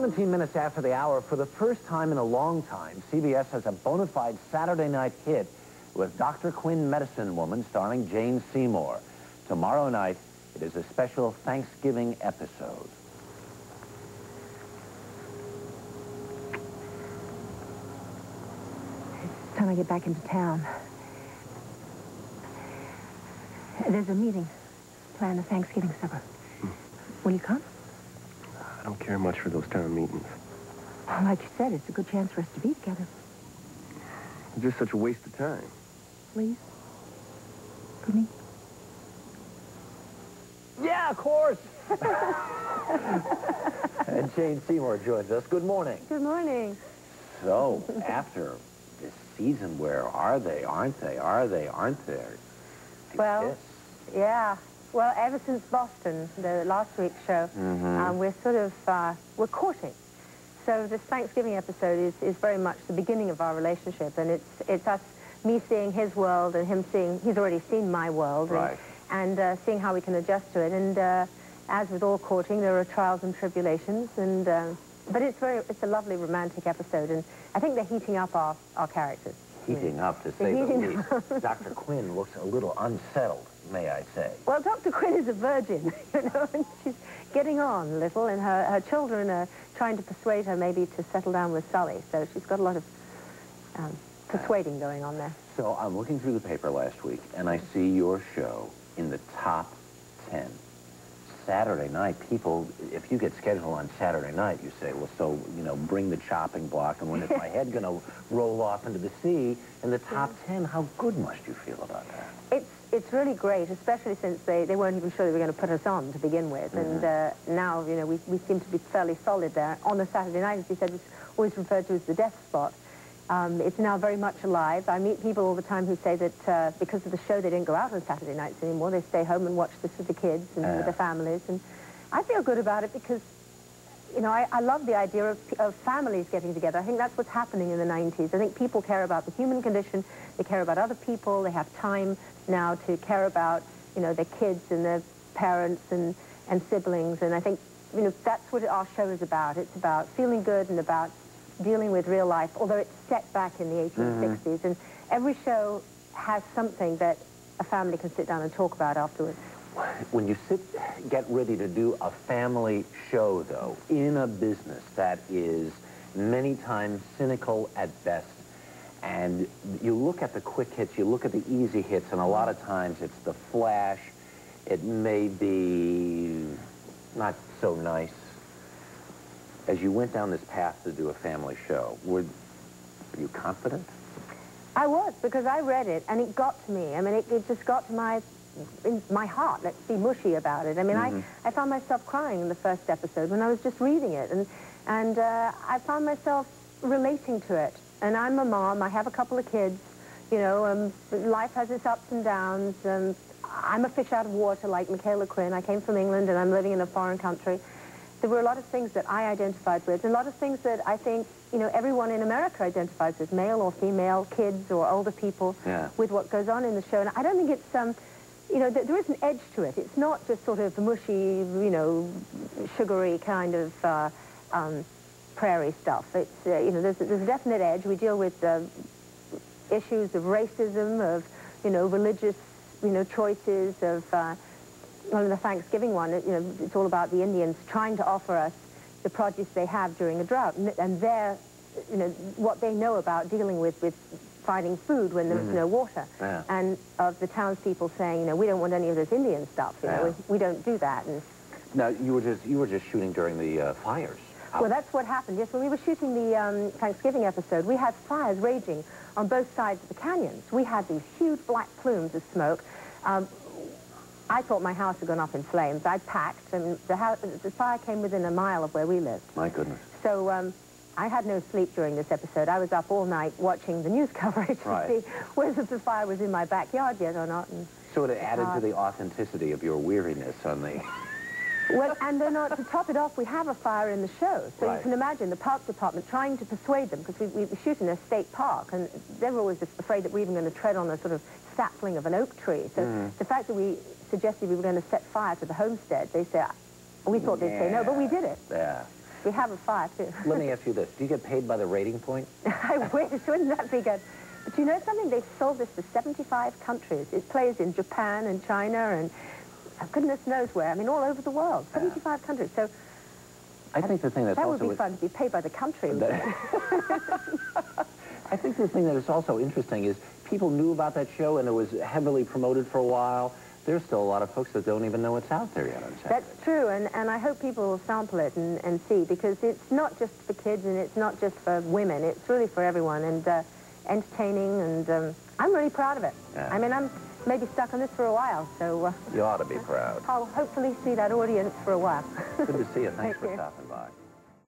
17 minutes after the hour, for the first time in a long time, CBS has a bona fide Saturday night hit with Dr. Quinn, Medicine Woman, starring Jane Seymour. Tomorrow night, it is a special Thanksgiving episode. It's time I get back into town. There's a meeting. Plan a Thanksgiving supper. Will you come? I don't care much for those town meetings. Well, like you said, it's a good chance for us to be together. It's just such a waste of time. Please? Quinn? Yeah, of course. And Jane Seymour joins us. Good morning. Good morning. So, after this season, where are they? Aren't they? Are they? Aren't they? Well, yeah. Well, ever since Boston, the last week's show, we're sort of, we're courting. So this Thanksgiving episode is very much the beginning of our relationship, and it's us, me seeing his world and him seeing, he's already seen my world, right, and seeing how we can adjust to it. And as with all courting, there are trials and tribulations, and but it's a lovely romantic episode, and I think they're heating up our characters. Heating up, to say the least. Dr. Quinn looks a little unsettled, may I say. Well, Dr. Quinn is a virgin, you know, and she's getting on a little, and her children are trying to persuade her maybe to settle down with Sully, so she's got a lot of persuading going on there. So I'm looking through the paper last week, and I see your show in the top 10. Saturday night, people, if you get scheduled on Saturday night, you say, well, so, you know, bring the chopping block, and when is my head going to roll off into the sea? In the top 10, how good must you feel about that? It's really great, especially since they weren't even sure they were going to put us on to begin with. And now, you know, we seem to be fairly solid there. On the Saturday night, as you said, it's always referred to as the death spot. It's now very much alive. I meet people all the time who say that because of the show, they didn't go out on Saturday nights anymore. They stay home and watch this with the kids and with their families. And I feel good about it because, you know, I love the idea of families getting together. I think that's what's happening in the 90s. I think people care about the human condition. They care about other people. They have time now to care about, you know, their kids and their parents and siblings. And I think, you know, that's what our show is about. It's about feeling good and about dealing with real life, although it's set back in the 1860s. And every show has something that a family can sit down and talk about afterwards. When you get ready to do a family show, though, in a business that is many times cynical at best, and you look at the quick hits, you look at the easy hits, and a lot of times it's the flash, it may be not so nice. As you went down this path to do a family show, were you confident? I was, because I read it, and it got to me. I mean, it just got to my heart. Let's be mushy about it. I mean, I found myself crying in the first episode when I was just reading it, and I found myself relating to it. And I'm a mom. I have a couple of kids. You know, life has its ups and downs. I'm a fish out of water like Michaela Quinn. I came from England, and I'm living in a foreign country. There were a lot of things that I identified with, and a lot of things that I think, you know, everyone in America identifies with, male or female, kids or older people, with what goes on in the show. And I don't think it's, you know, there is an edge to it. It's not just sort of the mushy, you know, sugary kind of prairie stuff. It's, you know, there's a definite edge. We deal with issues of racism, of, you know, religious, you know, choices, of... Well, the Thanksgiving one, you know, it's all about the Indians trying to offer us the produce they have during a drought, and their, you know, what they know about dealing with finding food when there's no water, and of the townspeople saying, you know, we don't want any of this Indian stuff, you know, we don't do that. And now you were just shooting during the fires. Well, that's what happened. Yes, when we were shooting the Thanksgiving episode, we had fires raging on both sides of the canyons. We had these huge black plumes of smoke. I thought my house had gone up in flames. I packed, and the fire came within a mile of where we lived. My goodness. So I had no sleep during this episode. I was up all night watching the news coverage to see whether the fire was in my backyard yet or not. And so it added to the authenticity of your weariness on the... Well, and then to top it off, we have a fire in the show. So you can imagine the park department trying to persuade them, because we shoot in a state park, and they were always afraid that we were even going to tread on a sort of sapling of an oak tree. So the fact that we suggested we were going to set fire to the homestead, they said, we thought they'd say no, but we did it. Yeah. We have a fire, too. Let me ask you this. Do you get paid by the rating point? I wish. Wouldn't that be good? But you know something? They've sold this to 75 countries. It plays in Japan and China and goodness knows where. I mean, all over the world. 75 countries. So I think the thing that's that also... would be fun to be paid by the country. I think the thing that is also interesting is people knew about that show and it was heavily promoted for a while. There's still a lot of folks that don't even know it's out there yet on Saturday. That's true, and I hope people will sample it and see, because it's not just for kids and it's not just for women. It's really for everyone, and entertaining, and I'm really proud of it. Yeah. I mean, I'm maybe stuck on this for a while, so... You ought to be proud. I'll hopefully see that audience for a while. Good to see you. Thanks Thank for you. stopping.